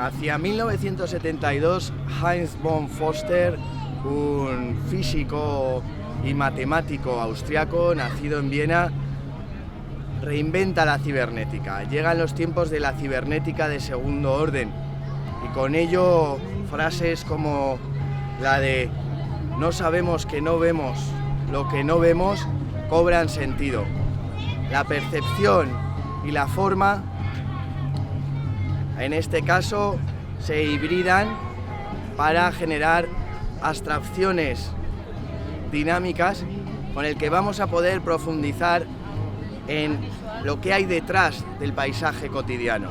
Hacia 1972, Heinz von Foster, un físico y matemático austriaco nacido en Viena, reinventa la cibernética. Llegan los tiempos de la cibernética de segundo orden y con ello frases como la de "no sabemos que no vemos lo que no vemos" cobran sentido. La percepción y la forma, en este caso, se hibridan para generar abstracciones dinámicas con el que vamos a poder profundizar en lo que hay detrás del paisaje cotidiano.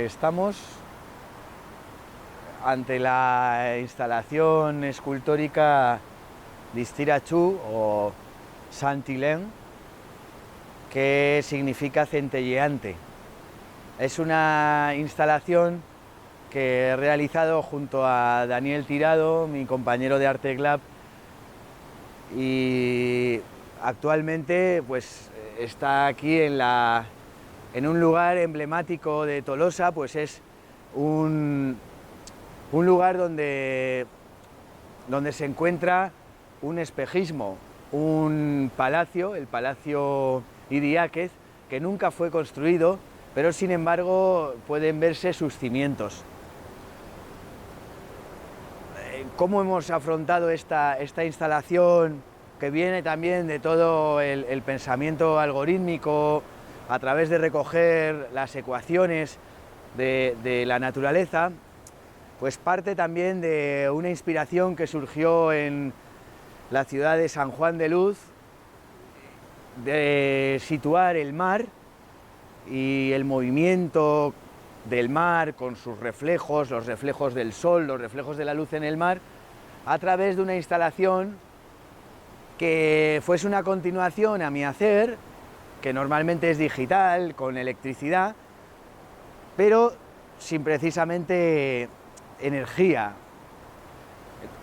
estamos ante la instalación escultórica Distirachu o Saint-Hilaire, que significa centelleante. Es una instalación que he realizado junto a Daniel Tirado, mi compañero de Arte Glab, y actualmente pues está aquí en un lugar emblemático de Tolosa. Pues es un lugar donde se encuentra un espejismo, un palacio, el Palacio Idiáquez, que nunca fue construido, pero sin embargo pueden verse sus cimientos. ¿Cómo hemos afrontado esta instalación, que viene también de todo el pensamiento algorítmico, a través de recoger las ecuaciones de la naturaleza? Pues parte también de una inspiración que surgió en la ciudad de San Juan de Luz, de situar el mar y el movimiento del mar con sus reflejos, los reflejos del sol, los reflejos de la luz en el mar, a través de una instalación que fuese una continuación, a mi hacer, que normalmente es digital, con electricidad, pero sin precisamente energía.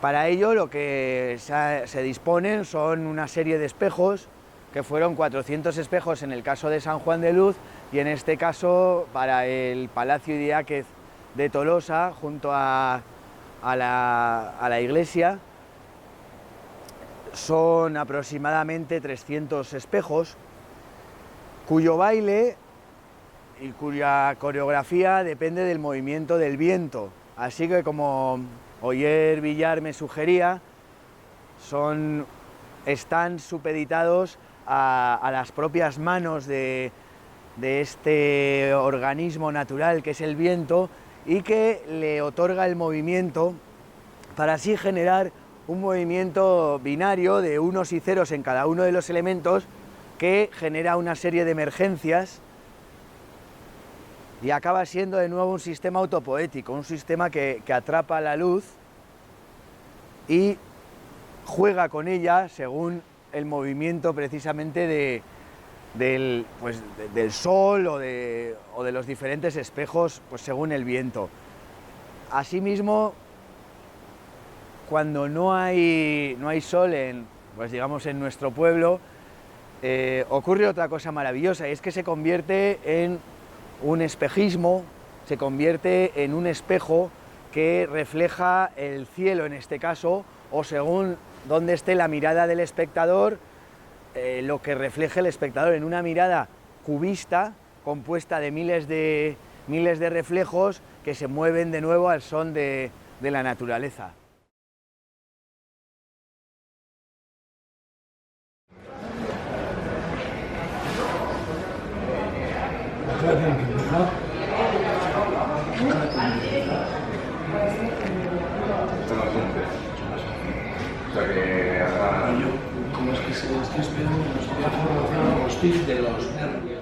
Para ello lo que se disponen son una serie de espejos, que fueron 400 espejos en el caso de San Juan de Luz, y en este caso para el Palacio Idiáquez de Tolosa, junto a la iglesia, son aproximadamente 300 espejos, cuyo baile y cuya coreografía depende del movimiento del viento. Así que, como Oyer Villar me sugería, están supeditados a las propias manos de este organismo natural que es el viento, y que le otorga el movimiento para así generar un movimiento binario de unos y ceros en cada uno de los elementos, que genera una serie de emergencias y acaba siendo de nuevo un sistema autopoético, un sistema que atrapa la luz y juega con ella según el movimiento precisamente del sol o de los diferentes espejos, pues según el viento. Asimismo, cuando no hay sol pues digamos en nuestro pueblo, ocurre otra cosa maravillosa, y es que se convierte en un espejismo, se convierte en un espejo que refleja el cielo en este caso, o según donde esté la mirada del espectador, lo que refleje el espectador, en una mirada cubista compuesta de miles de reflejos que se mueven de nuevo al son de la naturaleza. Como es que se lo estoy esperando, nos voy a formar los tips de los nervios.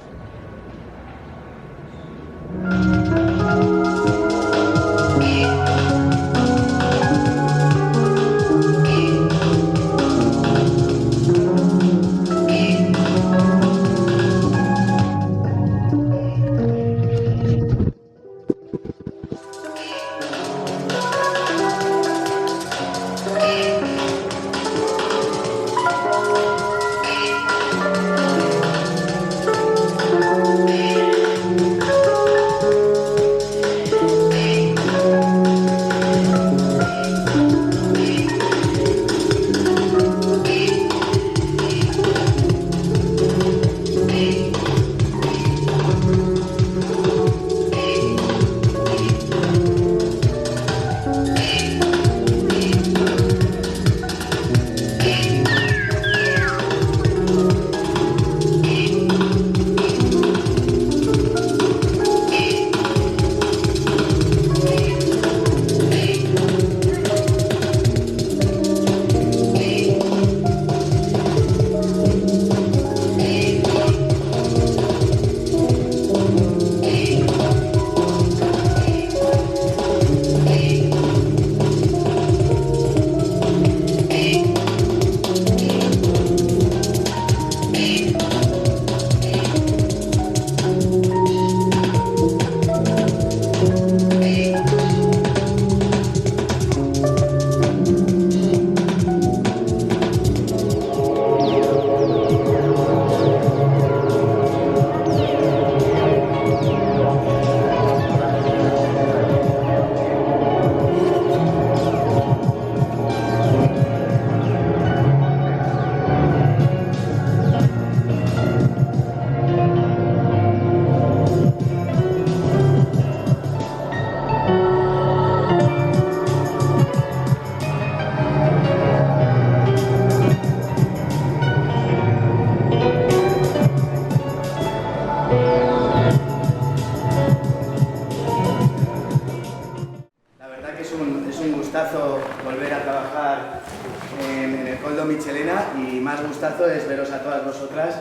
Michelena y más gustazo es veros a todas vosotras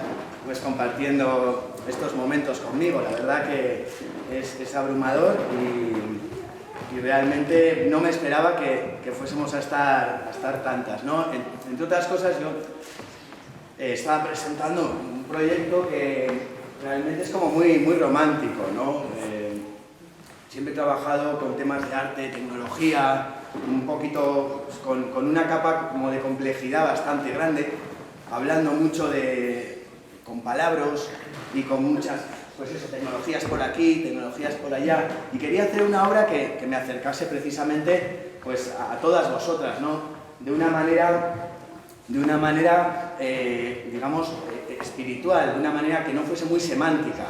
pues compartiendo estos momentos conmigo. La verdad que es abrumador y realmente no me esperaba que fuésemos a estar tantas, ¿no? Entre otras cosas, yo estaba presentando un proyecto que realmente es como muy romántico, ¿no? Siempre he trabajado con temas de arte, tecnología, un poquito pues, con una capa como de complejidad bastante grande, hablando mucho con palabras y con muchas, pues eso, tecnologías por aquí, tecnologías por allá, y quería hacer una obra que me acercase precisamente pues, a todas vosotras, ¿no? De una manera digamos, espiritual, de una manera que no fuese muy semántica,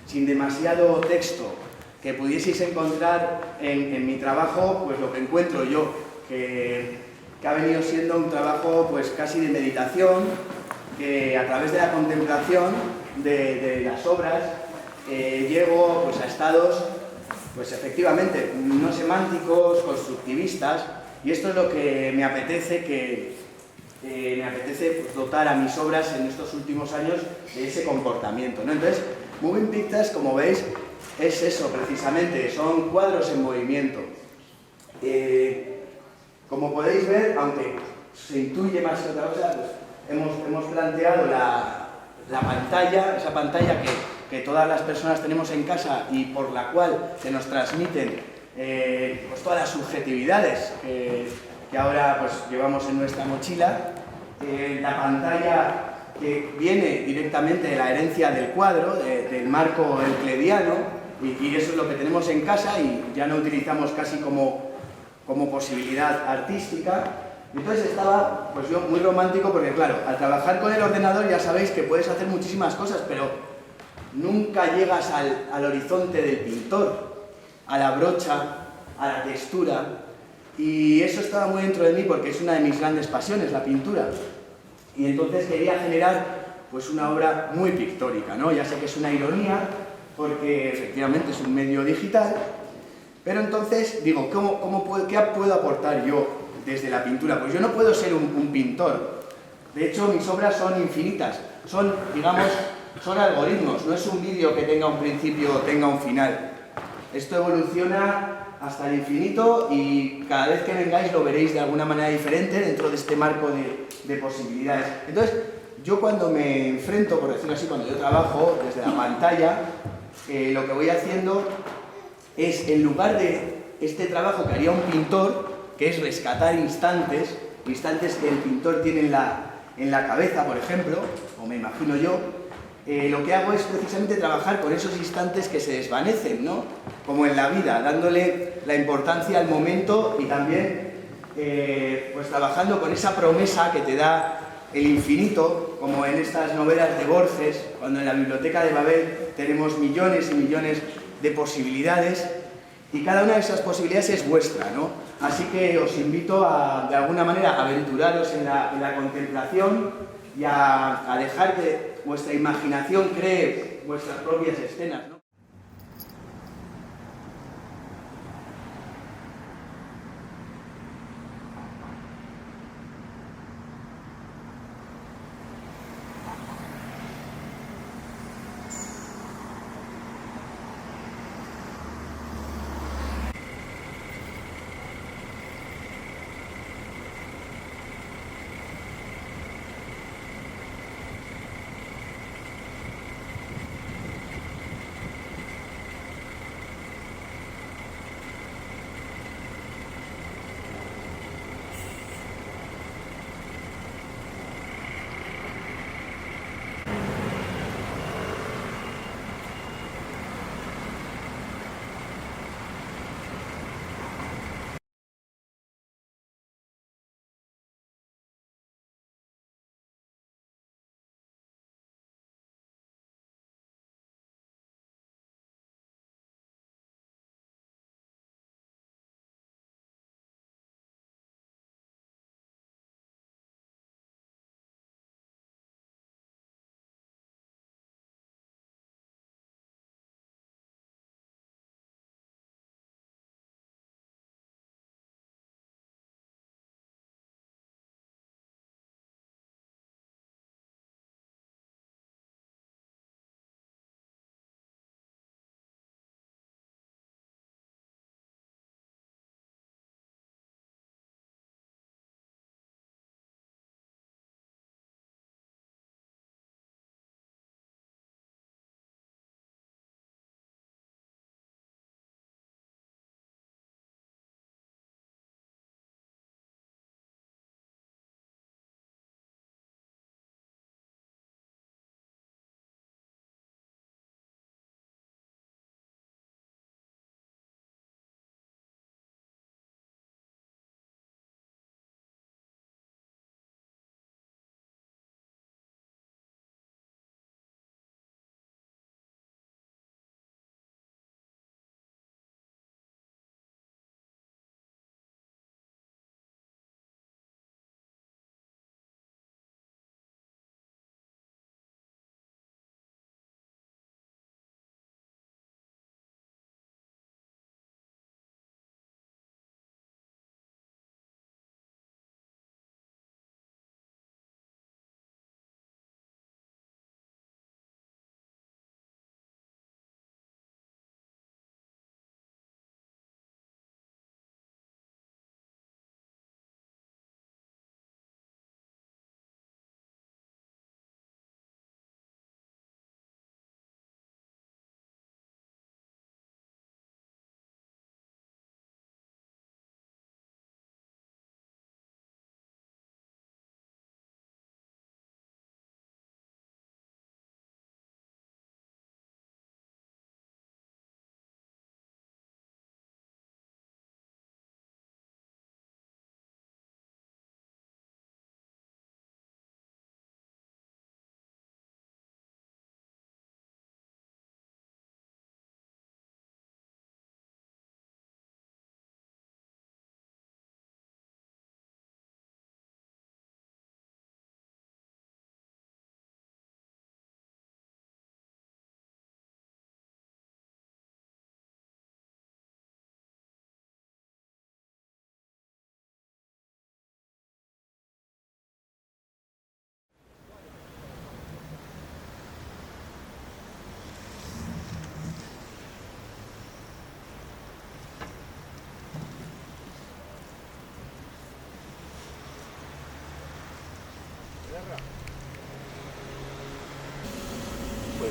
sin demasiado texto, que pudieseis encontrar en mi trabajo pues lo que encuentro yo, que ha venido siendo un trabajo pues casi de meditación, que a través de la contemplación de las obras llego pues a estados pues efectivamente no semánticos, constructivistas, y esto es lo que me apetece pues, dotar a mis obras en estos últimos años de ese comportamiento, ¿no? Entonces, Moving Pictures, como veis, es eso precisamente, son cuadros en movimiento. Como podéis ver, aunque se intuye más que otra cosa, pues hemos planteado la pantalla, esa pantalla que todas las personas tenemos en casa y por la cual se nos transmiten pues todas las subjetividades que ahora pues, llevamos en nuestra mochila. La pantalla que viene directamente de la herencia del cuadro, del marco euclidiano, y eso es lo que tenemos en casa y ya no utilizamos casi como posibilidad artística. Entonces estaba pues yo muy romántico porque claro, al trabajar con el ordenador ya sabéis que puedes hacer muchísimas cosas, pero nunca llegas al horizonte del pintor, a la brocha, a la textura, y eso estaba muy dentro de mí porque es una de mis grandes pasiones, la pintura. Y entonces quería generar pues una obra muy pictórica, ¿no? Ya sé que es una ironía, porque efectivamente es un medio digital, pero entonces digo, ¿qué puedo aportar yo desde la pintura? Pues yo no puedo ser un pintor. De hecho, mis obras son infinitas, son, digamos, son algoritmos, no es un vídeo que tenga un principio o tenga un final. Esto evoluciona hasta el infinito y cada vez que vengáis lo veréis de alguna manera diferente dentro de este marco de posibilidades. Entonces, yo cuando me enfrento, por decirlo así, cuando yo trabajo desde la pantalla, lo que voy haciendo es, en lugar de este trabajo que haría un pintor, que es rescatar instantes que el pintor tiene en la cabeza, por ejemplo, o me imagino yo, lo que hago es precisamente trabajar con esos instantes que se desvanecen, ¿no? Como en la vida, dándole la importancia al momento y también pues trabajando con esa promesa que te da el infinito, como en estas novelas de Borges, cuando en la biblioteca de Babel tenemos millones y millones de posibilidades y cada una de esas posibilidades es vuestra, ¿no? Así que os invito de alguna manera a aventuraros en la contemplación y a dejar que vuestra imaginación cree vuestras propias escenas, ¿no?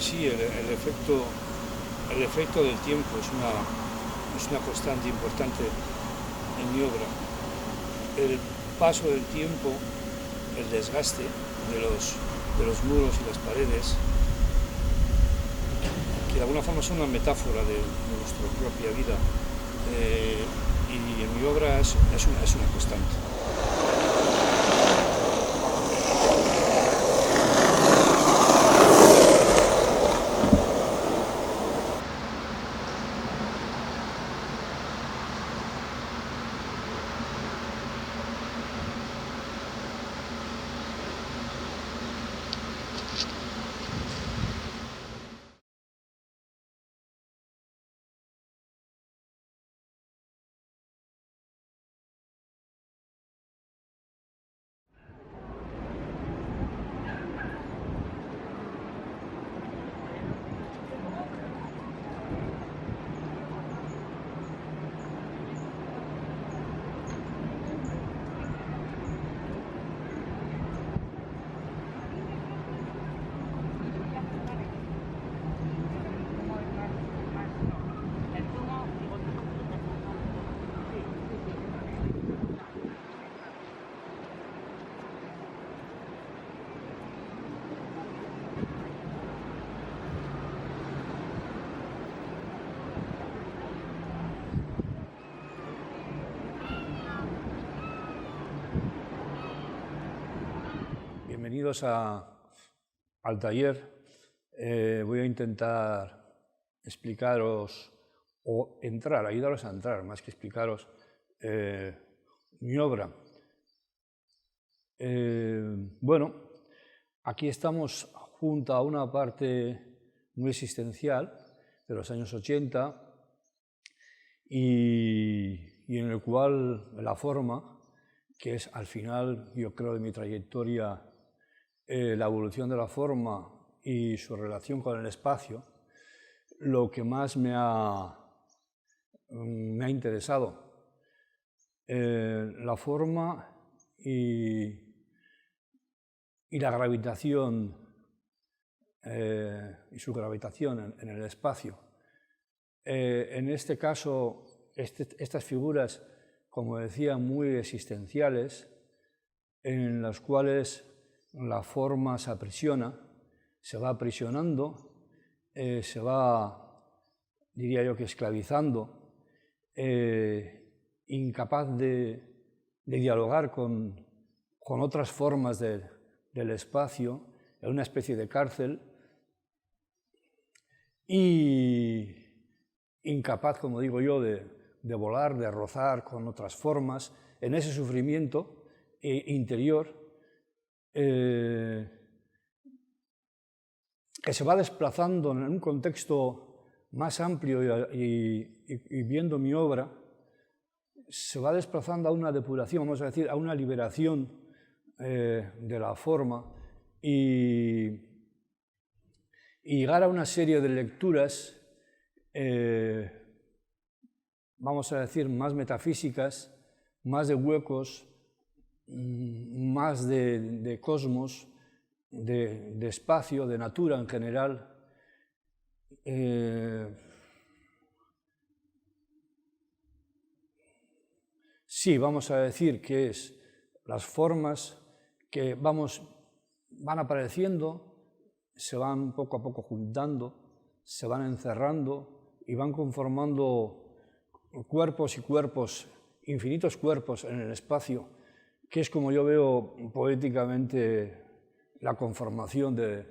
Pues sí, el efecto del tiempo es una constante importante en mi obra. El paso del tiempo, el desgaste de los muros y las paredes, que de alguna forma son una metáfora de nuestra propia vida, y en mi obra es una constante. Bienvenidos al taller. Voy a intentar explicaros o ayudaros a entrar, más que explicaros, mi obra. Bueno, aquí estamos junto a una parte muy existencial de los años 80 y en el cual la forma, que es al final, yo creo, de mi trayectoria, la evolución de la forma y su relación con el espacio, lo que más me ha interesado. La forma y la gravitación, y su gravitación en el espacio. En este caso, estas figuras, como decía, muy existenciales, en las cuales la forma se aprisiona, se va aprisionando, se va, diría yo, que esclavizando, incapaz de dialogar con otras formas del espacio, en una especie de cárcel, y incapaz, como digo yo, de volar, de rozar con otras formas, en ese sufrimiento interior, que se va desplazando en un contexto más amplio y viendo mi obra, se va desplazando a una depuración, vamos a decir, a una liberación de la forma y llegar a una serie de lecturas, vamos a decir, más metafísicas, más de huecos, más de cosmos, de espacio, de natura en general. Sí, vamos a decir que es las formas que van apareciendo, se van poco a poco juntando, se van encerrando y van conformando cuerpos y cuerpos, infinitos cuerpos en el espacio, que es como yo veo poéticamente la conformación de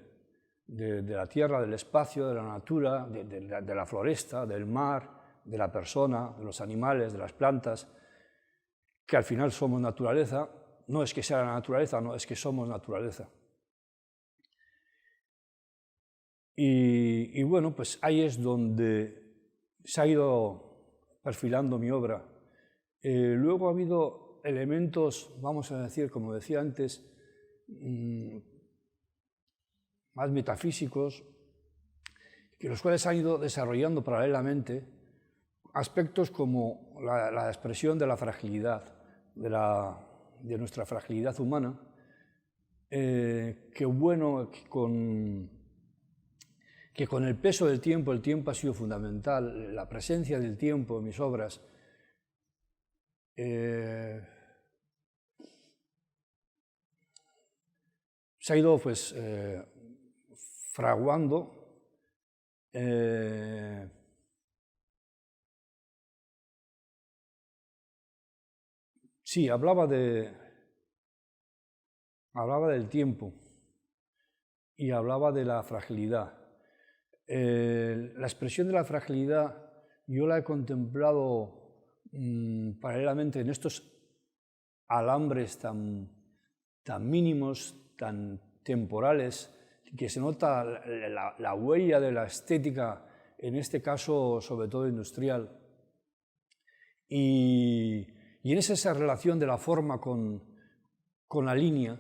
la tierra, del espacio, de la natura, de la floresta, del mar, de la persona, de los animales, de las plantas, que al final somos naturaleza. No es que sea la naturaleza, no, es que somos naturaleza. Y bueno, pues ahí es donde se ha ido perfilando mi obra. Luego ha habido elementos, vamos a decir, como decía antes, más metafísicos, que los cuales han ido desarrollando paralelamente aspectos como la expresión de la fragilidad, de nuestra fragilidad humana, que bueno, que con el peso del tiempo, el tiempo ha sido fundamental, la presencia del tiempo en mis obras, se ha ido pues fraguando. Sí, hablaba del tiempo y hablaba de la fragilidad. La expresión de la fragilidad yo la he contemplado paralelamente en estos alambres tan mínimos, tan temporales, que se nota la huella de la estética, en este caso sobre todo industrial. Y en esa relación de la forma con la línea,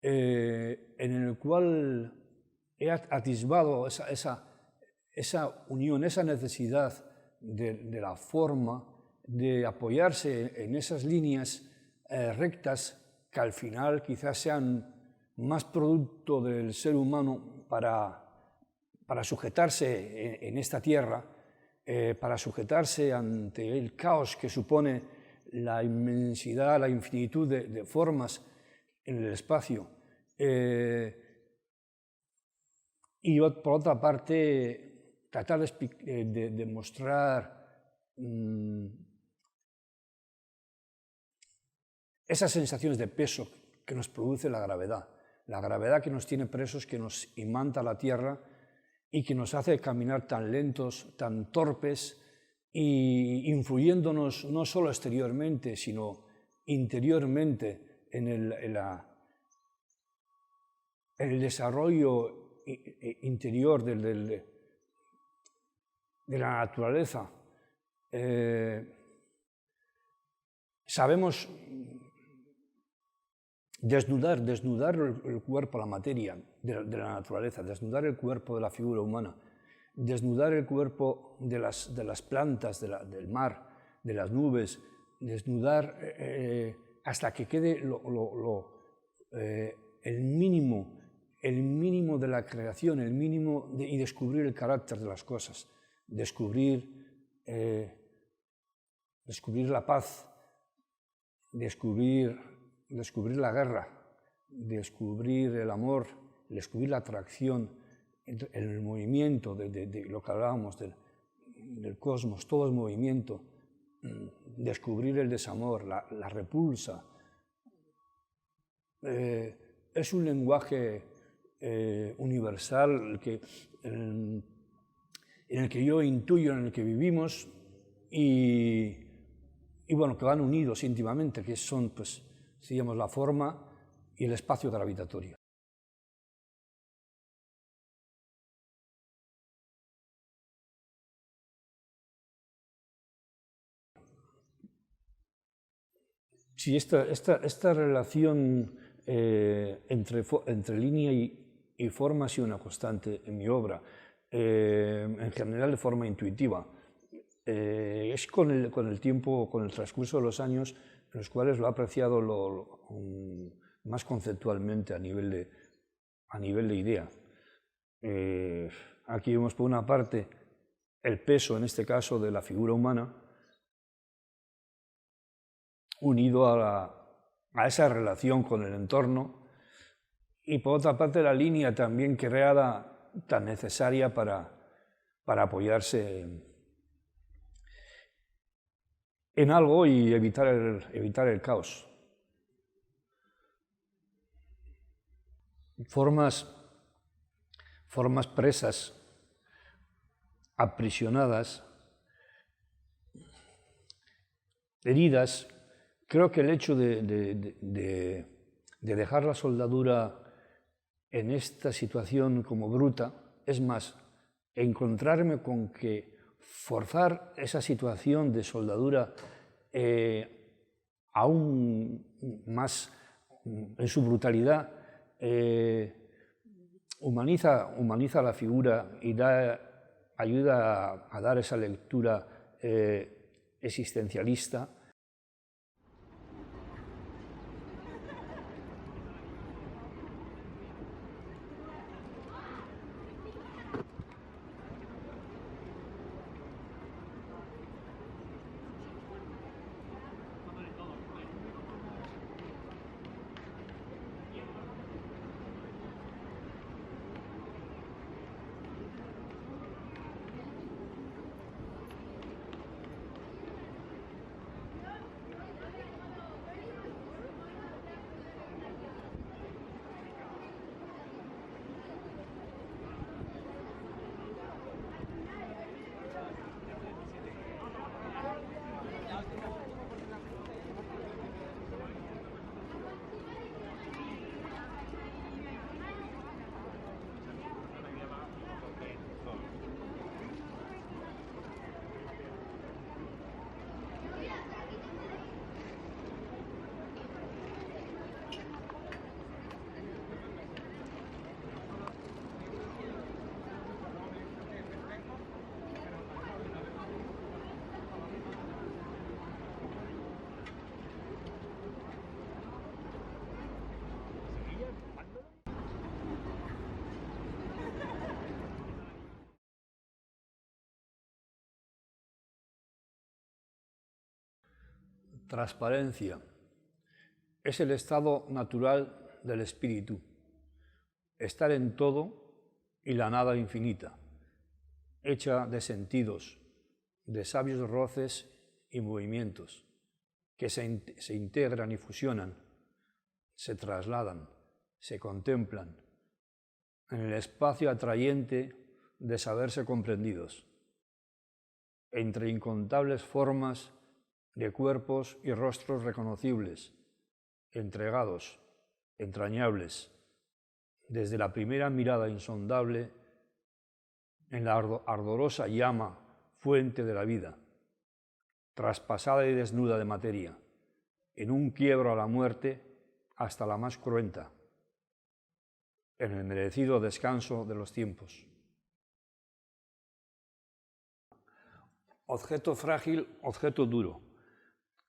en el cual he atisbado esa unión, esa necesidad de la forma, de apoyarse en esas líneas rectas que al final quizás sean más producto del ser humano para sujetarse en esta tierra, para sujetarse ante el caos que supone la inmensidad, la infinitud de formas en el espacio. Y por otra parte, tratar de mostrar esas sensaciones de peso que nos produce la gravedad que nos tiene presos, que nos imanta la tierra y que nos hace caminar tan lentos, tan torpes, y influyéndonos no solo exteriormente, sino interiormente en el desarrollo interior de la naturaleza. Sabemos desnudar el cuerpo, la materia de la naturaleza, desnudar el cuerpo de la figura humana, desnudar el cuerpo de las plantas, del mar, de las nubes, desnudar hasta que quede el mínimo de la creación, y descubrir el carácter de las cosas, descubrir la paz, descubrir la guerra, descubrir el amor, descubrir la atracción, el movimiento de lo que hablábamos del cosmos, todo es movimiento, descubrir el desamor, la repulsa. Es un lenguaje universal en el que yo intuyo, en el que vivimos, y bueno, que van unidos íntimamente, que son, pues, digamos, la forma y el espacio gravitatorio. Sí, esta relación entre línea y forma ha sido una constante en mi obra, en general de forma intuitiva. Es con el tiempo, con el transcurso de los años, en los cuales lo he apreciado más conceptualmente a nivel de idea. Aquí vemos por una parte el peso, en este caso, de la figura humana, unido a esa relación con el entorno, y por otra parte la línea también creada, tan necesaria para apoyarse en algo y evitar el caos. Formas presas, aprisionadas, heridas. Creo que el hecho de dejar la soldadura en esta situación como bruta, es más, encontrarme con que forzar esa situación de soldadura aún más en su brutalidad, humaniza la figura y ayuda a dar esa lectura existencialista. Transparencia es el estado natural del espíritu, estar en todo y la nada infinita, hecha de sentidos, de sabios roces y movimientos, que se integran y fusionan, se trasladan, se contemplan, en el espacio atrayente de saberse comprendidos, entre incontables formas de cuerpos y rostros reconocibles, entregados, entrañables, desde la primera mirada insondable en la ardorosa llama, fuente de la vida, traspasada y desnuda de materia, en un quiebro a la muerte hasta la más cruenta, en el merecido descanso de los tiempos. Objeto frágil, objeto duro.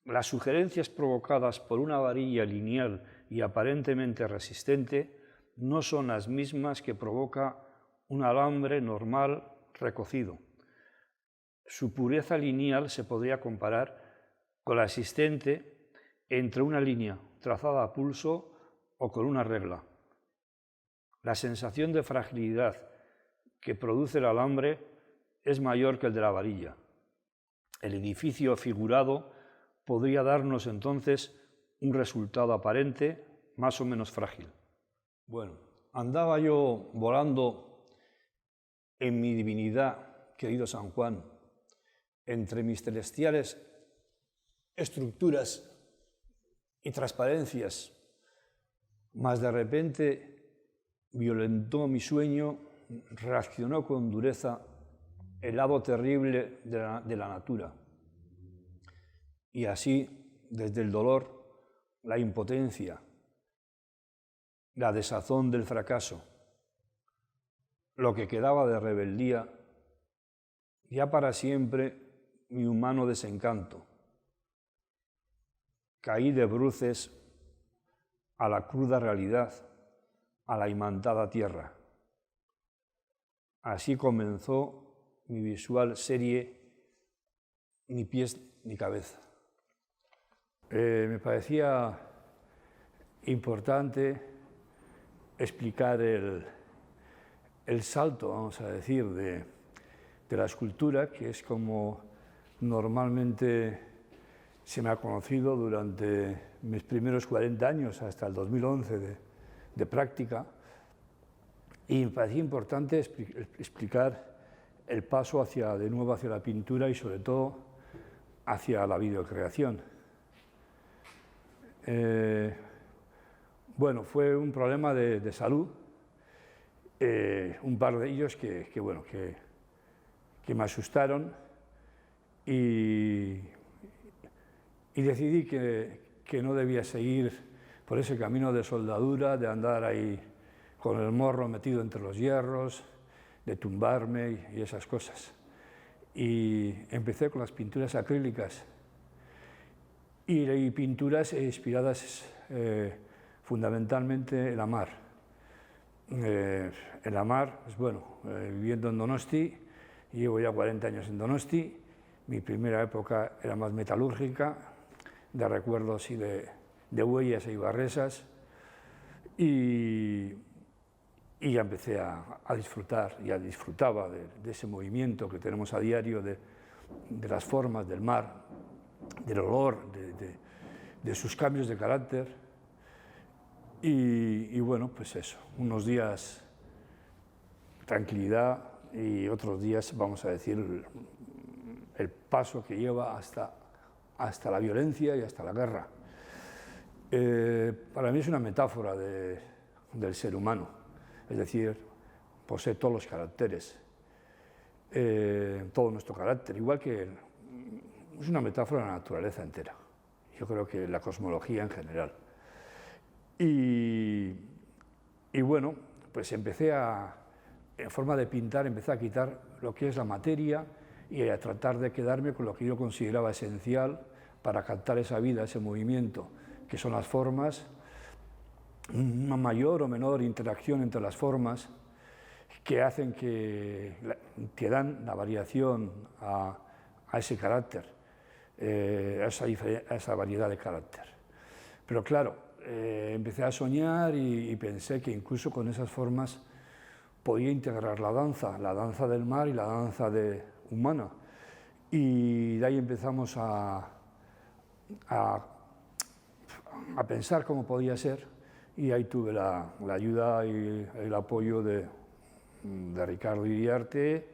Las sugerencias provocadas por una varilla lineal y aparentemente resistente no son las mismas que provoca un alambre normal recocido. Su pureza lineal se podría comparar con la existente entre una línea trazada a pulso o con una regla. La sensación de fragilidad que produce el alambre es mayor que el de la varilla. El edificio figurado podría darnos entonces un resultado aparente más o menos frágil. Bueno, andaba yo volando en mi divinidad, querido San Juan, entre mis celestiales estructuras y transparencias, mas de repente violentó mi sueño, reaccionó con dureza el lado terrible de la natura. Y así, desde el dolor, la impotencia, la desazón del fracaso, lo que quedaba de rebeldía, ya para siempre mi humano desencanto. Caí de bruces a la cruda realidad, a la imantada tierra. Así comenzó mi visual serie Ni pies ni cabeza. Me parecía importante explicar el salto, vamos a decir, de la escultura, que es como normalmente se me ha conocido durante mis primeros 40 años, hasta el 2011 de práctica, y me parecía importante explicar el paso de nuevo hacia la pintura y sobre todo hacia la videocreación. Bueno, fue un problema de salud, un par de ellos que me asustaron y decidí que no debía seguir por ese camino de soldadura, de andar ahí con el morro metido entre los hierros, de tumbarme y esas cosas. Y empecé con las pinturas acrílicas y pinturas inspiradas fundamentalmente en la mar. En la mar, pues bueno, viviendo en Donosti, llevo ya 40 años en Donosti. Mi primera época era más metalúrgica, de recuerdos y de huellas e ibarresas, y ya empecé a disfrutar, ya disfrutaba de ese movimiento que tenemos a diario, de las formas del mar, del olor, de sus cambios de carácter. Y bueno, pues eso, unos días tranquilidad y otros días, vamos a decir, el paso que lleva hasta la violencia y hasta la guerra. Para mí es una metáfora del ser humano, es decir, posee todos los caracteres, todo nuestro carácter, igual que es una metáfora de la naturaleza entera, yo creo que la cosmología en general. Y bueno, pues empecé en forma de pintar, empecé a quitar lo que es la materia y a tratar de quedarme con lo que yo consideraba esencial para captar esa vida, ese movimiento, que son las formas, una mayor o menor interacción entre las formas que hacen que dan la variación a ese carácter. a esa variedad de carácter. Pero claro, empecé a soñar y pensé que incluso con esas formas podía integrar la danza del mar y la danza humana. Y de ahí empezamos a pensar cómo podía ser, y ahí tuve la ayuda y el apoyo de Ricardo Iriarte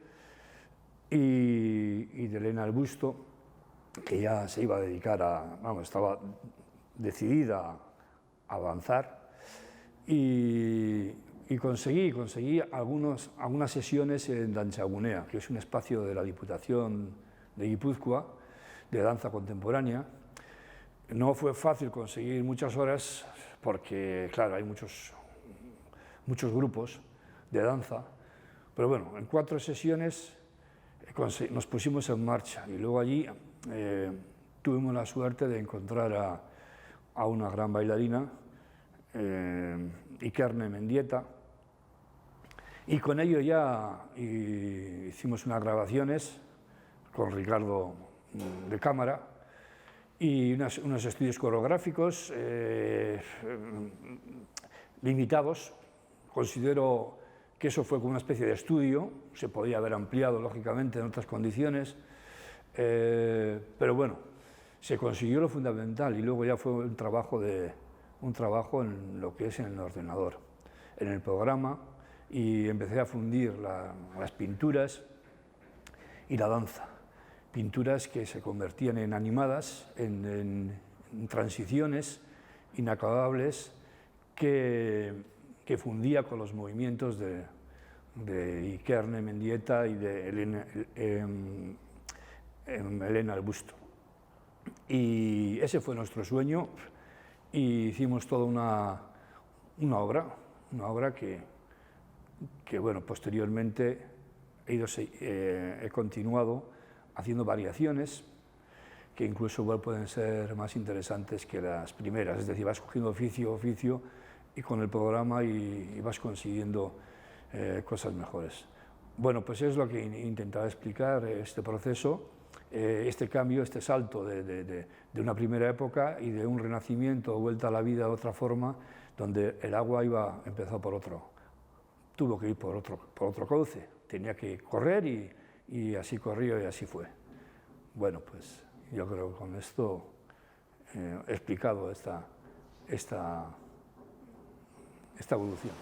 y de Elena Albusto, que ya se iba a dedicar estaba decidida a avanzar, y conseguí algunas sesiones en Dantxagunea, que es un espacio de la Diputación de Guipúzcoa de danza contemporánea. No fue fácil conseguir muchas horas porque, claro, hay muchos grupos de danza, pero bueno, en 4 sesiones nos pusimos en marcha, y luego allí tuvimos la suerte de encontrar a una gran bailarina, Ikerne Mendieta, y con ello ya hicimos unas grabaciones con Ricardo de cámara y unos estudios coreográficos limitados. Considero que eso fue como una especie de estudio, se podía haber ampliado lógicamente en otras condiciones, pero bueno, se consiguió lo fundamental, y luego ya fue un trabajo en lo que es en el ordenador, en el programa, y empecé a fundir las pinturas y la danza. Pinturas que se convertían en animadas, en transiciones inacabables que fundía con los movimientos de Ikerne Mendieta y de Elena Albusto. Y ese fue nuestro sueño, y hicimos toda una obra que bueno, posteriormente he continuado haciendo variaciones que incluso pueden ser más interesantes que las primeras, es decir, vas cogiendo oficio, y con el programa y vas consiguiendo cosas mejores. Bueno, pues es lo que intentaba explicar, este proceso, este cambio, este salto de una primera época y de un renacimiento, vuelta a la vida de otra forma, donde el agua empezó tuvo que ir por otro cauce, tenía que correr y así corrió y así fue. Bueno, pues yo creo que con esto he explicado esta evolución.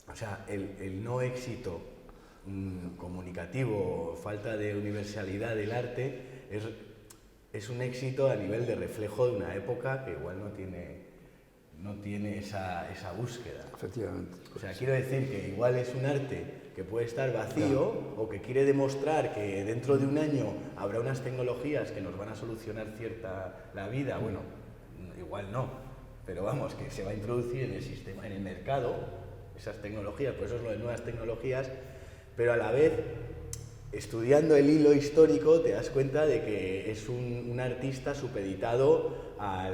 O sea, el no éxito comunicativo, falta de universalidad del arte, es un éxito a nivel de reflejo de una época que igual no tiene esa búsqueda. Efectivamente. O sea, quiero decir que igual es un arte que puede estar vacío o que quiere demostrar que dentro de un año habrá unas tecnologías que nos van a solucionar la vida. Bueno, igual no, pero vamos, que se va a introducir en el sistema, en el mercado, esas tecnologías, por eso es lo de nuevas tecnologías, pero a la vez, estudiando el hilo histórico, te das cuenta de que es un artista supeditado a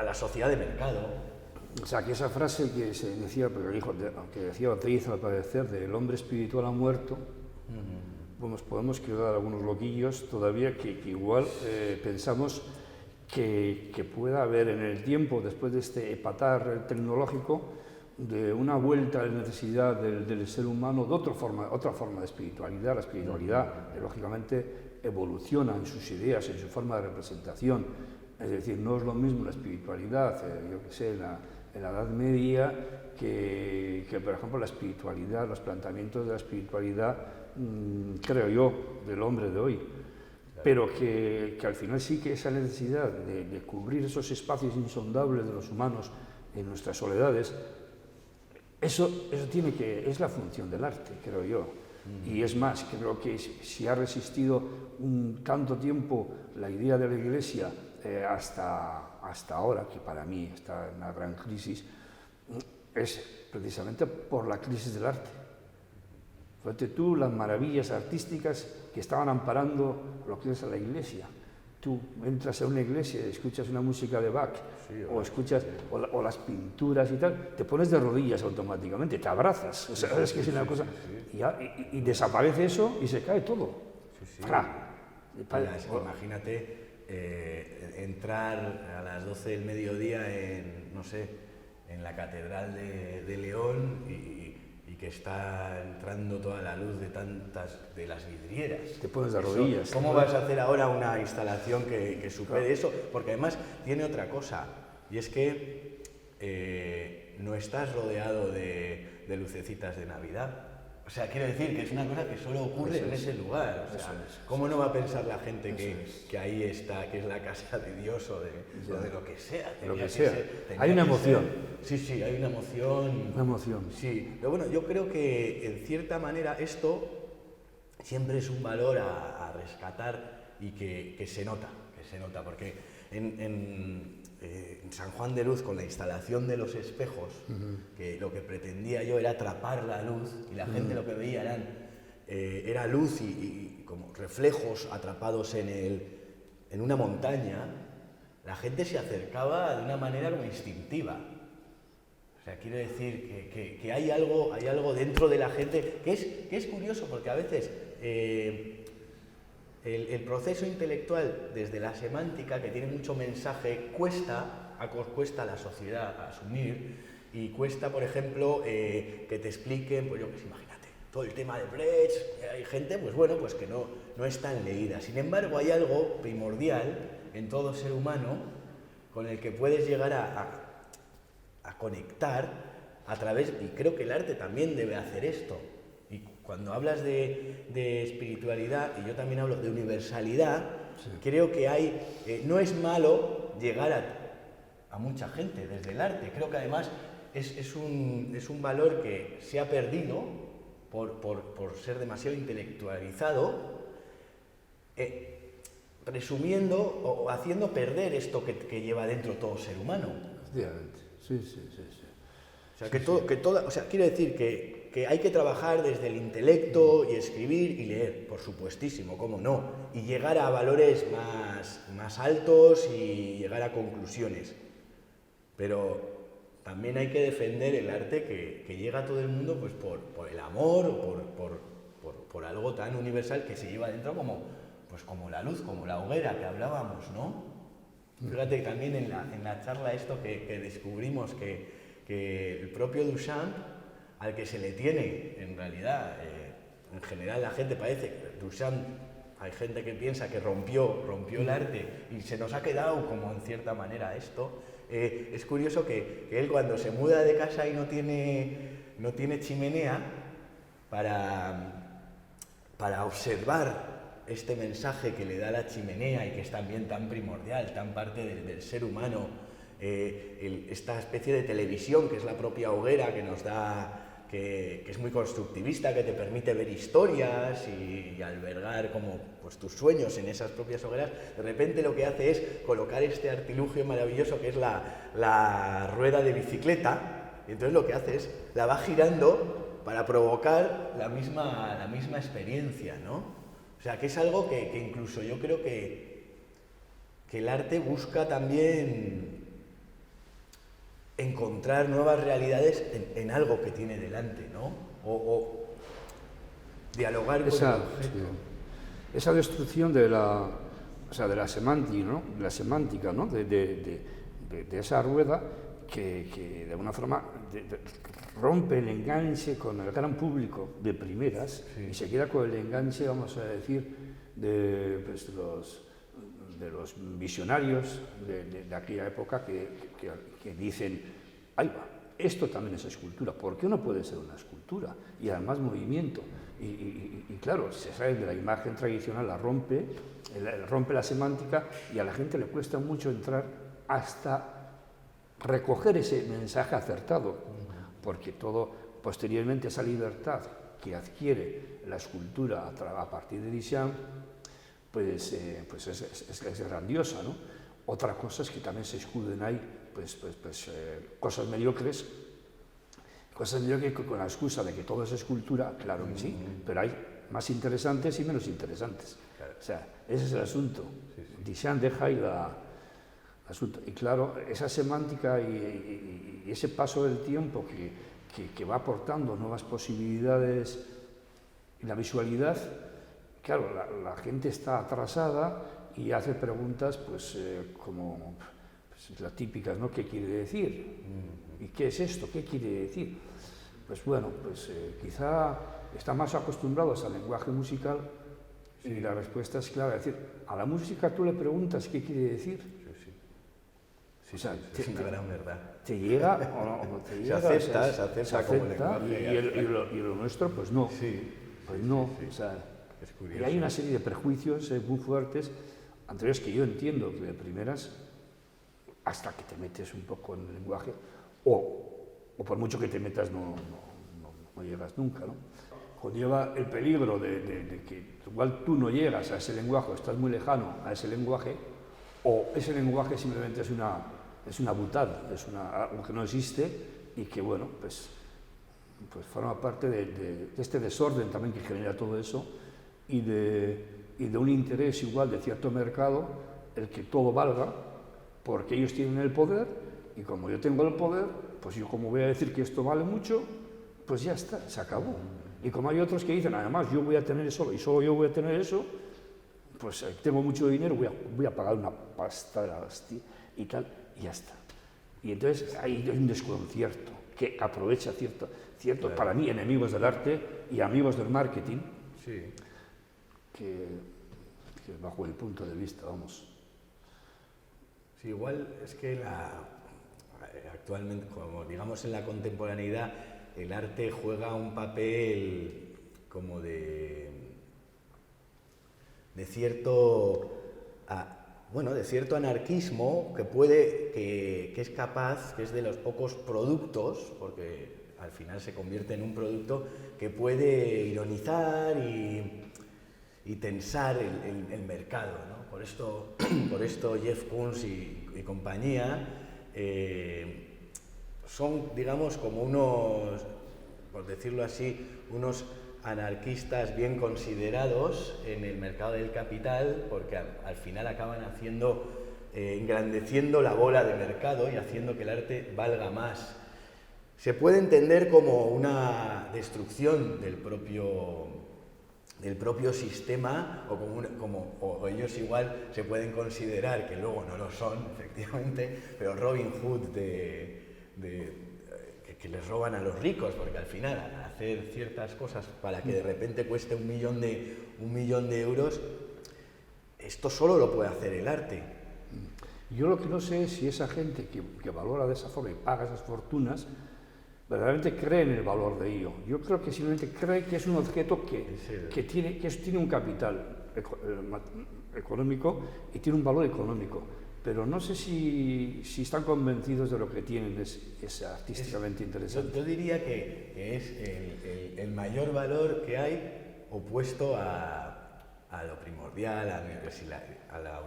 la sociedad de mercado. O sea, que esa frase que se decía, que decía Ortega, al parecer, del hombre espiritual ha muerto, pues podemos quedar algunos loquillos todavía que igual pensamos que pueda haber en el tiempo, después de este epatar tecnológico, de una vuelta a la necesidad del ser humano de otra forma de espiritualidad. La espiritualidad, lógicamente, evoluciona en sus ideas, en su forma de representación. Es decir, no es lo mismo la espiritualidad, yo que sé, en la Edad Media, que por ejemplo la espiritualidad, los planteamientos de la espiritualidad, creo yo, del hombre de hoy. Pero que al final sí que esa necesidad de cubrir esos espacios insondables de los humanos en nuestras soledades, eso es la función del arte, creo yo. Y es más, creo que si ha resistido tanto tiempo la idea de la Iglesia hasta ahora, que para mí está en una gran crisis, es precisamente por la crisis del arte. Fíjate tú las maravillas artísticas que estaban amparando lo que es la Iglesia. Tú entras a una iglesia y escuchas una música de Bach, sí, o las pinturas y tal, te pones de rodillas automáticamente, te abrazas. O sea, es que es una cosa... Y desaparece eso y se cae todo. Sí. Imagínate entrar a las 12 del mediodía en la Catedral de León y que está entrando toda la luz de las vidrieras. Te pones de rodillas. ¿Cómo vas a hacer ahora una instalación que supere eso? Porque además tiene otra cosa, y es que no estás rodeado de lucecitas de Navidad. O sea, quiero decir que es una cosa que solo ocurre en ese lugar. O sea, ¿cómo no va a pensar la gente que ahí está, que es la casa de Dios o de lo que sea? Hay una emoción. Sí, hay una emoción. Una emoción. Sí, pero bueno, yo creo que en cierta manera esto siempre es un valor a rescatar y que se nota, porque en San Juan de Luz, con la instalación de los espejos, que lo que pretendía yo era atrapar la luz, y la gente lo que veía era luz y como reflejos atrapados en una montaña, la gente se acercaba de una manera como instintiva. O sea, quiero decir que hay algo dentro de la gente que es curioso, porque a veces el proceso intelectual desde la semántica, que tiene mucho mensaje, cuesta a la sociedad asumir, y cuesta, por ejemplo, que te expliquen, pues yo que sé, imagínate, todo el tema de Brecht, hay gente, pues bueno, pues que no es tan leída. Sin embargo, hay algo primordial en todo ser humano con el que puedes llegar a conectar a través, y creo que el arte también debe hacer esto. Y cuando hablas de espiritualidad, y yo también hablo de universalidad, sí, creo que no es malo llegar a mucha gente desde el arte. Creo que además es un valor que se ha perdido por ser demasiado intelectualizado, presumiendo o haciendo perder esto que lleva dentro todo ser humano. Efectivamente, sí. O sea, o sea, quiero decir que hay que trabajar desde el intelecto y escribir y leer, por supuestísimo, cómo no, y llegar a valores más altos y llegar a conclusiones. Pero también hay que defender el arte que llega a todo el mundo, pues por el amor o por algo tan universal que se lleva dentro como la luz, como la hoguera que hablábamos, ¿no? Fíjate que también en la charla esto que descubrimos que el propio Duchamp, al que se le tiene, en realidad, en general la gente parece que Duchamp, hay gente que piensa que rompió el arte y se nos ha quedado como en cierta manera esto. Es curioso que él cuando se muda de casa y no tiene chimenea para observar este mensaje que le da la chimenea y que es también tan primordial, tan parte del ser humano, esta especie de televisión que es la propia hoguera que nos da, que es muy constructivista, que te permite ver historias y albergar como pues tus sueños en esas propias hogueras. De repente lo que hace es colocar este artilugio maravilloso que es la rueda de bicicleta, y entonces lo que hace es la va girando para provocar la misma experiencia, ¿no? O sea, que es algo que incluso yo creo que el arte busca también encontrar nuevas realidades en algo que tiene delante, ¿no? O dialogar con el objeto. Esa destrucción de la semántica, ¿no? De la semántica, ¿no? De esa rueda que de alguna forma rompe el enganche con el gran público de primeras, sí, y se queda con el enganche, vamos a decir, de los visionarios de aquella época que dicen, ahí va, esto también es escultura, ¿por qué no puede ser una escultura? Y además movimiento. Y claro, se sale de la imagen tradicional, la rompe la semántica, y a la gente le cuesta mucho entrar hasta recoger ese mensaje acertado, porque posteriormente esa libertad que adquiere la escultura a partir de Duchamp, pues es grandiosa, ¿no? Otra cosa es que también se escuden ahí cosas mediocres con la excusa de que todo es escultura, claro que sí, pero hay más interesantes y menos interesantes. Claro. O sea, ese es el asunto. Sí. Duchamp deja ahí asunto. Y claro, esa semántica y ese paso del tiempo que va aportando nuevas posibilidades en la visualidad, claro, la gente está atrasada y hace preguntas como las típicas, ¿no? ¿Qué quiere decir? ¿Y qué es esto? ¿Qué quiere decir? Pues bueno, quizá están más acostumbrados al lenguaje musical, sí, y la respuesta es clara, es decir, a la música tú le preguntas qué quiere decir. Sí, o sea, es una gran verdad. ¿Te llega o no te llega? Se acepta como lenguaje. Y lo nuestro, pues no. Sí. Pues no. Sí. O sea, es curioso. Y hay una serie de prejuicios muy fuertes, anteriores, que yo entiendo que de primeras, hasta que te metes un poco en el lenguaje, o por mucho que te metas no llegas nunca, ¿no? Conlleva el peligro de que igual tú no llegas a ese lenguaje, estás muy lejano a ese lenguaje, o ese lenguaje simplemente es una butad, es algo que no existe y que, bueno, pues forma parte de este desorden también que genera todo eso y de un interés igual de cierto mercado, el que todo valga, porque ellos tienen el poder y como yo tengo el poder, pues yo como voy a decir que esto vale mucho, pues ya está, se acabó. Y como hay otros que dicen, además yo voy a tener eso y solo yo voy a tener eso, pues tengo mucho dinero, voy a pagar una pasta de la hostia y tal, y ya está. Y entonces hay un desconcierto que aprovecha cierto claro. Para mí, enemigos del arte y amigos del marketing, sí. que bajo el punto de vista, vamos. Sí, igual es que actualmente, como digamos en la contemporaneidad, el arte juega un papel como de cierto de cierto anarquismo que es capaz, que es de los pocos productos, porque al final se convierte en un producto que puede ironizar y tensar el mercado, ¿no? Por esto Jeff Koons y compañía son, digamos, como unos, por decirlo así, unos anarquistas bien considerados en el mercado del capital, porque al final acaban engrandeciendo la bola de mercado y haciendo que el arte valga más. Se puede entender como una destrucción del propio sistema, o ellos igual se pueden considerar, que luego no lo son, efectivamente, pero Robin Hood que les roban a los ricos, porque al final hacer ciertas cosas para que de repente cueste un millón de euros, esto solo lo puede hacer el arte. Yo lo que no sé es si esa gente que valora de esa forma y paga esas fortunas, verdaderamente cree en el valor de ello. Yo creo que simplemente cree que es un objeto que tiene un capital económico y tiene un valor económico. Pero no sé si están convencidos de lo que tienen es artísticamente interesante. Yo diría que es el mayor valor que hay opuesto a lo primordial, a la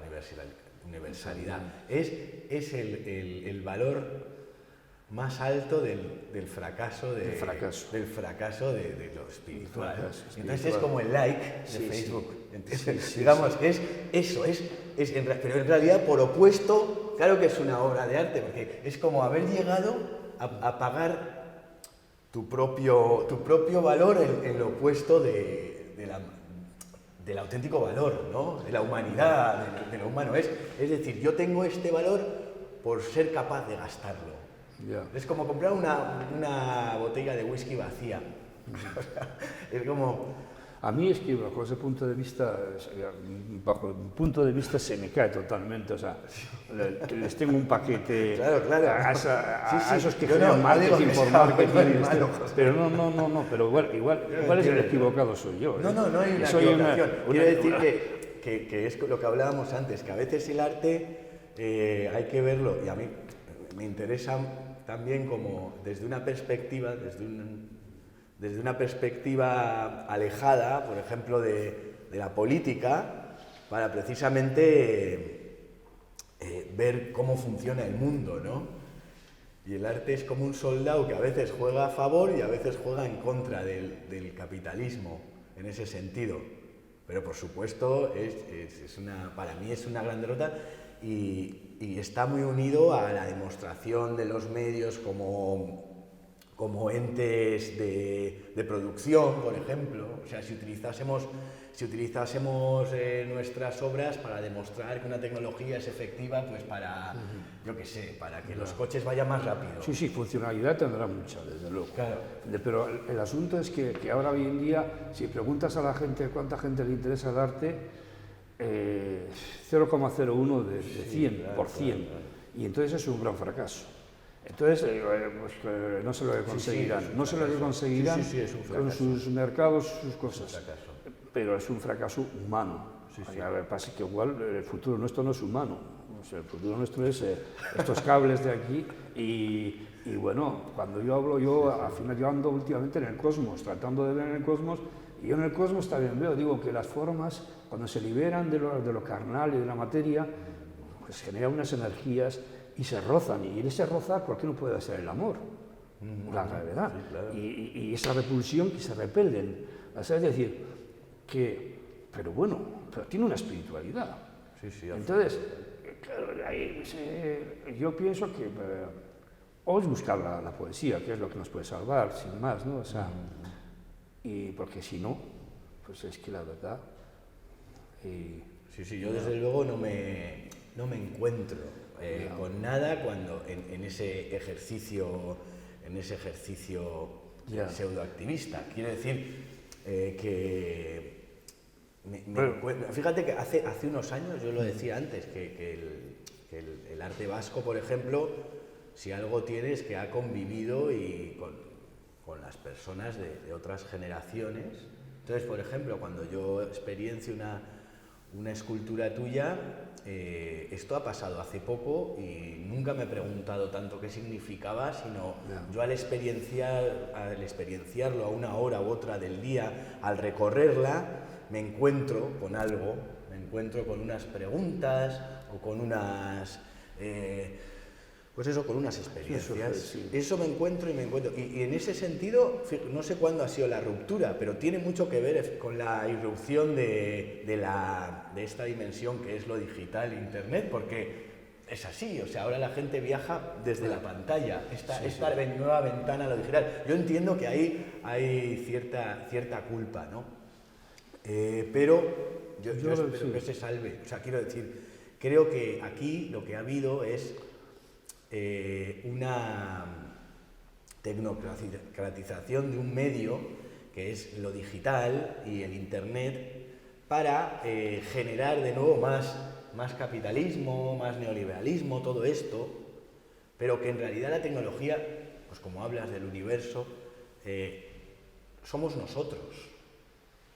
universalidad. Es el valor más alto del fracaso de lo espiritual. Entonces es como el like de Facebook. Digamos que es eso, pero en realidad por opuesto, claro que es una obra de arte, porque es como haber llegado a pagar tu propio valor en lo opuesto del auténtico valor, ¿no? De la humanidad, de lo humano. Es decir, yo tengo este valor por ser capaz de gastarlo. Yeah. Es como comprar una botella de whisky vacía. Es como... A mí es que bajo ese punto de vista, se me cae totalmente. O sea, les tengo un paquete claro. a esos que generan marketing por marketing. Pero no, pero igual es el equivocado soy yo. No hay una equivocación. Quiero decir que es lo que hablábamos antes, que a veces el arte hay que verlo, y a mí me interesa también como desde una perspectiva alejada, por ejemplo, de la política, para precisamente ver cómo funciona el mundo, ¿no? Y el arte es como un soldado que a veces juega a favor y a veces juega en contra del capitalismo, en ese sentido. Pero por supuesto, para mí es una gran derrota y está muy unido a la demostración de los medios como entes de producción, por ejemplo. O sea, si utilizásemos nuestras obras para demostrar que una tecnología es efectiva, pues para, yo qué sé, para que los coches vayan más rápido. Sí, funcionalidad tendrá mucha, desde luego. Claro. Pero el asunto es que ahora hoy en día, si preguntas a la gente cuánta gente le interesa el arte, 0,01 de 100%. Claro. Y entonces es un gran fracaso. Entonces, no se lo conseguirán. No se lo conseguirán con sus mercados, sus cosas. Pero es un fracaso humano. A ver, pasa que igual el futuro nuestro no es humano. O sea, el futuro nuestro es estos cables de aquí. Y bueno, cuando yo hablo, al final yo ando últimamente en el cosmos, tratando de ver en el cosmos. Y yo en el cosmos también digo que las formas, cuando se liberan de lo carnal y de la materia, pues generan unas energías y se rozan, y en ese rozar, ¿por qué no puede ser el amor? La gravedad. Sí, claro. Y esa repulsión que se repelen. O sea, es decir, pero tiene una espiritualidad. Sí, entonces, claro, yo pienso o es buscar la poesía, que es lo que nos puede salvar, sin más, ¿no? O sea, y porque si no, pues es que la verdad... Sí, yo desde luego no me encuentro con nada cuando en ese ejercicio pseudoactivista. Quiero decir que fíjate que hace unos años, yo lo decía antes, que el arte vasco, por ejemplo, si algo tiene es que ha convivido con las personas de otras generaciones. Entonces, por ejemplo, cuando yo experiencio una escultura tuya, esto ha pasado hace poco y nunca me he preguntado tanto qué significaba, sino yo al experienciarlo a una hora u otra del día, al recorrerla, me encuentro con algo, me encuentro con unas preguntas o con unas... con unas experiencias. Eso me encuentro. Y en ese sentido, no sé cuándo ha sido la ruptura, pero tiene mucho que ver con la irrupción de esta dimensión que es lo digital, Internet, porque es así, o sea, ahora la gente viaja desde la pantalla, esta nueva ventana a lo digital. Yo entiendo que ahí hay cierta culpa, ¿no? Pero yo espero que se salve. O sea, quiero decir, creo que aquí lo que ha habido es una tecnocratización de un medio que es lo digital y el Internet para generar de nuevo más capitalismo, más neoliberalismo, todo esto, pero que en realidad la tecnología, pues como hablas del universo, somos nosotros.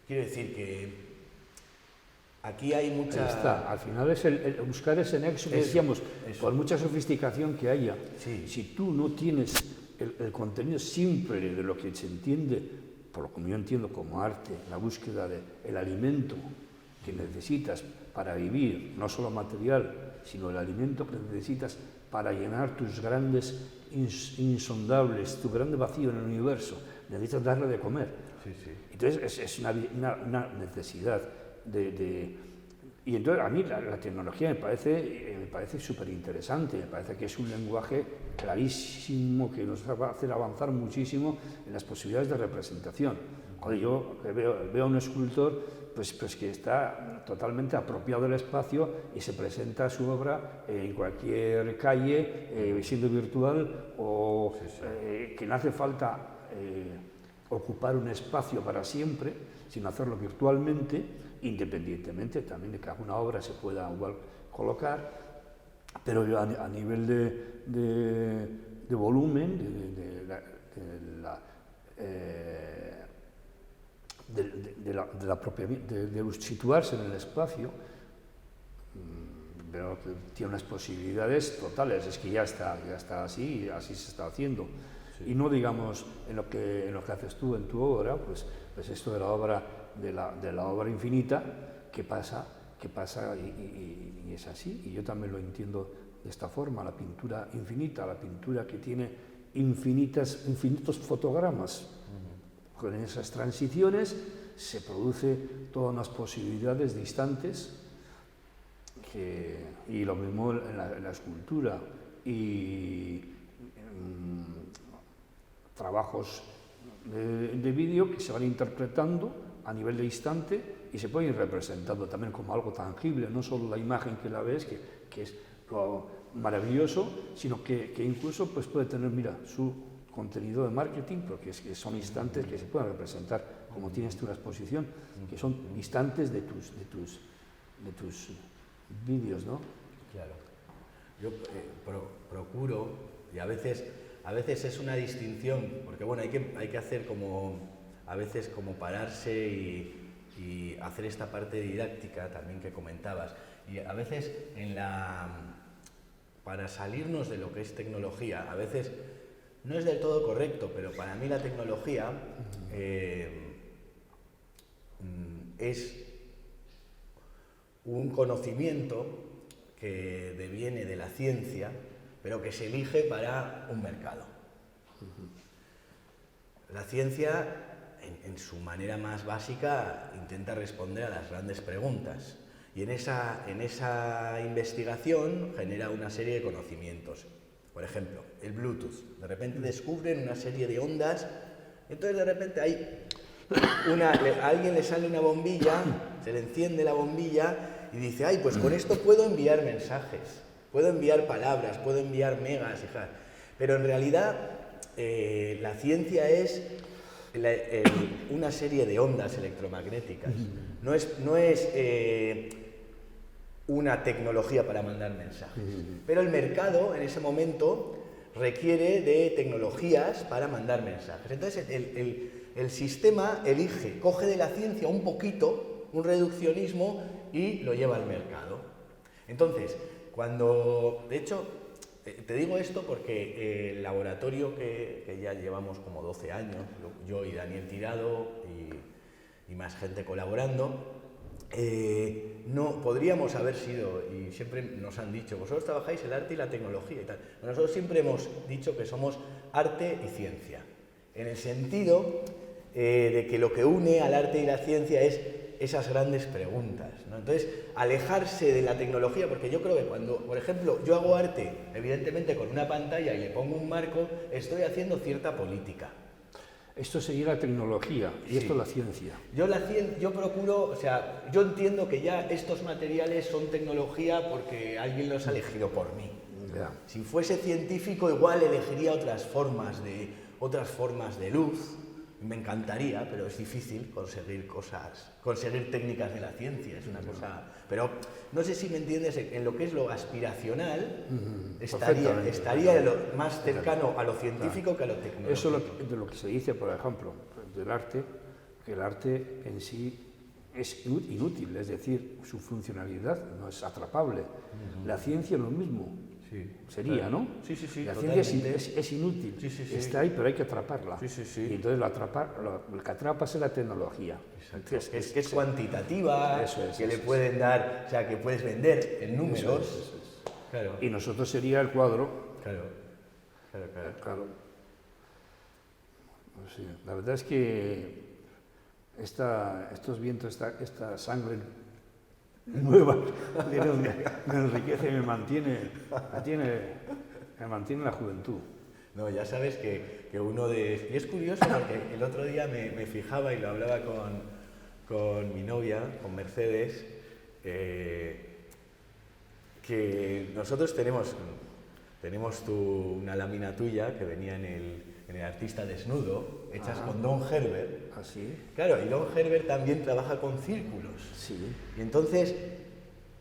Quiero decir que aquí hay mucha... Ahí está. Al final es el buscar ese nexo que decíamos, por mucha sofisticación que haya, si tú no tienes el contenido simple de lo que se entiende, por lo que yo entiendo como arte, la búsqueda del alimento que necesitas para vivir, no solo material, sino el alimento que necesitas para llenar tus grandes insondables, tu grande vacío en el universo, necesitas darle de comer. Entonces es una necesidad y entonces a mí la tecnología me parece súper interesante, me parece que es un lenguaje clarísimo que nos va a hacer avanzar muchísimo en las posibilidades de representación. Joder, yo veo a un escultor pues que está totalmente apropiado del espacio y se presenta su obra en cualquier calle, siendo virtual, o que no hace falta ocupar un espacio para siempre, sino hacerlo virtualmente, independientemente también de que alguna obra se pueda igual colocar, pero a nivel de volumen, de situarse en el espacio, veo que tiene unas posibilidades totales. Es que ya está así, y así se está haciendo. Y no digamos en lo que haces tú en tu obra, pues esto de la obra de la obra infinita, que pasa y es así. Y yo también lo entiendo de esta forma, la pintura infinita, la pintura que tiene infinitos fotogramas. Con esas transiciones se produce todas unas posibilidades de instantes, y lo mismo en la escultura, y trabajos de vídeo que se van interpretando a nivel de instante y se pueden ir representando también como algo tangible, no solo la imagen que la ves, que es lo maravilloso, sino que incluso pues puede tener, su contenido de marketing, porque son instantes que se pueden representar, como tienes tú la exposición, que son instantes de tus vídeos, ¿no? Claro. Yo procuro, y a veces es una distinción, porque bueno, hay que hacer a veces como pararse y hacer esta parte didáctica también que comentabas. Y a veces para salirnos de lo que es tecnología, a veces no es del todo correcto, pero para mí la tecnología es un conocimiento que deviene de la ciencia, pero que se elige para un mercado. La ciencia, en su manera más básica, intenta responder a las grandes preguntas, y en esa investigación genera una serie de conocimientos. Por ejemplo, el Bluetooth. De repente descubren una serie de ondas, entonces de repente a alguien le sale una bombilla, se le enciende la bombilla y dice, ay, pues con esto puedo enviar mensajes, puedo enviar palabras, puedo enviar megas, hijas. Pero en realidad la ciencia es una serie de ondas electromagnéticas. No es una tecnología para mandar mensajes. Pero el mercado en ese momento requiere de tecnologías para mandar mensajes. Entonces el sistema coge de la ciencia un poquito, un reduccionismo, y lo lleva al mercado. Entonces, de hecho, te digo esto porque el laboratorio que ya llevamos como 12 años, yo y Daniel Tirado y más gente colaborando, no podríamos haber sido, y siempre nos han dicho, vosotros trabajáis el arte y la tecnología y tal. Nosotros siempre hemos dicho que somos arte y ciencia, en el sentido de que lo que une al arte y la ciencia es esas grandes preguntas, ¿no? Entonces, alejarse de la tecnología, porque yo creo que cuando, por ejemplo, yo hago arte, evidentemente con una pantalla y le pongo un marco, estoy haciendo cierta política. Esto sería la tecnología y Sí. esto la ciencia. Yo procuro, o sea, yo entiendo que ya estos materiales son tecnología porque alguien los ha elegido por mí. Ya. Si fuese científico, igual elegiría otras formas de luz. Me encantaría, pero es difícil conseguir técnicas de la ciencia, es una cosa... Pero no sé si me entiendes, en lo que es lo aspiracional, estaría más cercano a lo científico que a lo tecnológico. Eso es de lo que se dice, por ejemplo, del arte, que el arte en sí es inútil, es decir, su funcionalidad no es atrapable. La ciencia lo mismo. Sí, sería, claro. ¿no? Sí, sí, sí. La totalmente. ciencia es inútil, Sí, sí, sí. está ahí, pero hay que atraparla. Sí, sí, sí. Y entonces lo que atrapas es la tecnología. Entonces, que es cuantitativa, Eso es, que eso le es. pueden dar, o sea, que puedes vender en números. Eso es. Claro, Y nosotros sería el cuadro. claro. Pues sí, la verdad es que estos vientos, esta sangre nueva me enriquece y me mantiene la juventud. No, ya sabes que uno de... Y es curioso porque el otro día me fijaba y lo hablaba con mi novia, con Mercedes, que nosotros tenemos una lámina tuya que venía en el Artista Desnudo, hechas con Don Herbert. ¿Ah, sí? Claro, y Don Herbert también trabaja con círculos. Sí. Y entonces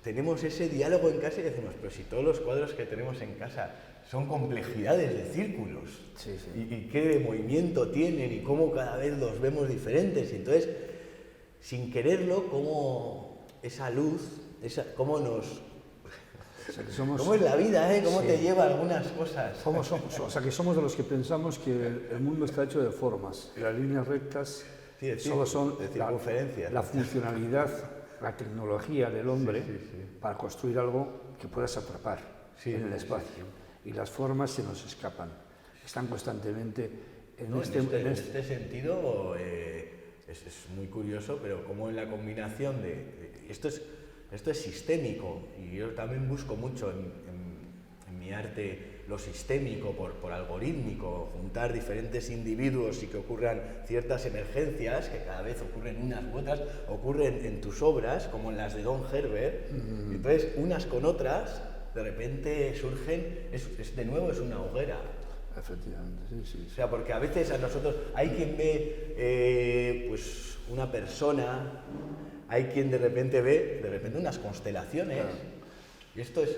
tenemos ese diálogo en casa y decimos, pero si todos los cuadros que tenemos en casa son complejidades de círculos, Sí. y qué movimiento tienen y cómo cada vez los vemos diferentes. Y entonces, sin quererlo, cómo esa luz, cómo nos... O sea, que somos, ¿Cómo es la vida, cómo Sí. te lleva a algunas cosas? o sea, que somos de los que pensamos que el mundo está hecho de formas. Y las líneas rectas Sí, de solo son de circunferencias. la funcionalidad, la tecnología del hombre Sí. para construir algo que puedas atrapar Sí, en el sí, espacio. Y las formas se nos escapan. Están constantemente en ¿No? este... En este sentido es muy curioso, pero como en la combinación esto es sistémico, y yo también busco mucho en mi arte lo sistémico por algorítmico, juntar diferentes individuos y que ocurran ciertas emergencias, que cada vez ocurren unas u otras, ocurren en tus obras, como en las de Don Herbert, y entonces unas con otras, de repente surgen, de nuevo es una hoguera. Efectivamente, sí. O sea, porque a veces a nosotros hay quien ve pues una persona, hay quien de repente ve unas constelaciones. Claro. Y esto es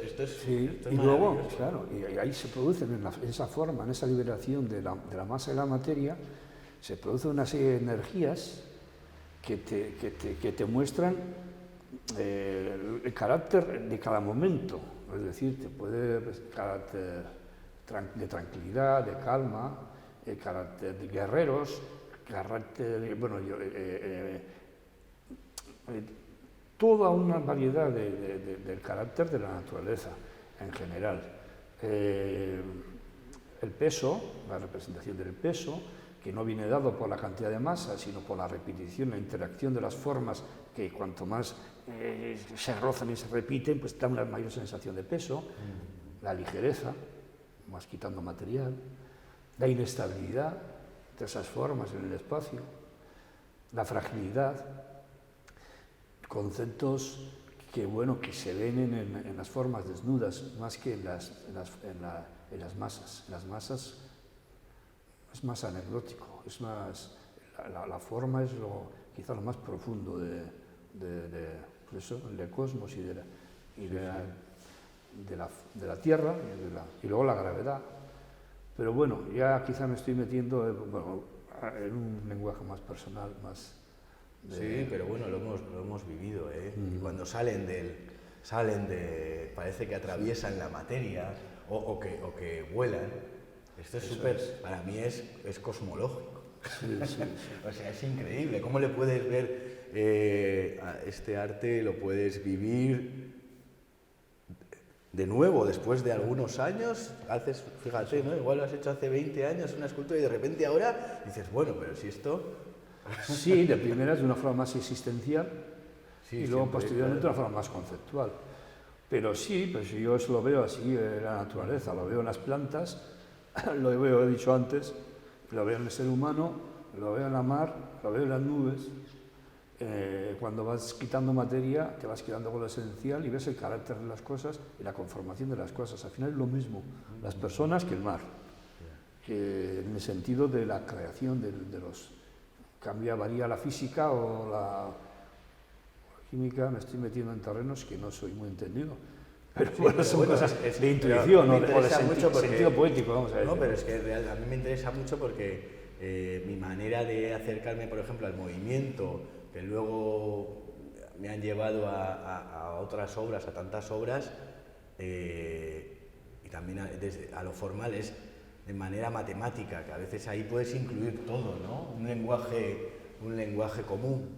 Sí, esto es y luego, maravilloso. claro, y ahí se producen en esa forma, en esa liberación de la masa de la materia, se produce una serie de energías que te muestran el carácter de cada momento. Es decir, te puede carácter de tranquilidad, de calma, el carácter de guerreros, carácter de, toda una variedad del carácter de la naturaleza en general. El peso, la representación del peso, que no viene dado por la cantidad de masa, sino por la repetición, la interacción de las formas, que cuanto más se rozan y se repiten, pues da una mayor sensación de peso, la ligereza, vas quitando material, la inestabilidad de esas formas en el espacio, la fragilidad, conceptos que, bueno, que se ven en las formas desnudas más que en las masas. En las masas es más anecdótico, es más, la forma es quizá lo más profundo pues eso, del cosmos y de la Tierra y luego la gravedad. Pero bueno, ya quizá me estoy metiendo en un lenguaje más personal, más... Sí, pero bueno, lo hemos vivido, ¿eh? Y cuando salen parece que atraviesan la materia o que vuelan. Esto es súper, para mí es cosmológico. Sí, sí, sí. O sea, es increíble. ¿Cómo le puedes ver a este arte, lo puedes vivir de nuevo después de algunos años? Fíjate, ¿no? Igual lo has hecho hace 20 años una escultura y de repente ahora dices, bueno, pero si esto... Sí, de primeras de una forma más existencial Sí, y luego siempre, posteriormente de claro. una forma más conceptual. Pero sí, pues yo eso lo veo así en la naturaleza, lo veo en las plantas, lo veo, he dicho antes, lo veo en el ser humano, lo veo en la mar, lo veo en las nubes. Cuando vas quitando materia, te vas quedando con lo esencial y ves el carácter de las cosas y la conformación de las cosas. Al final es lo mismo, las personas que el mar, que en el sentido de la creación de los... varía la física o la química, me estoy metiendo en terrenos que no soy muy entendido. Pero Sí, bueno, pero son bueno, cosas de intuición o de sentido poético, vamos a ver. No, pero es que a mí me interesa mucho porque mi manera de acercarme, por ejemplo, al movimiento, que luego me han llevado a otras obras, a tantas obras, y también a lo formal es de manera matemática, que a veces ahí puedes incluir todo, ¿no? Un lenguaje común.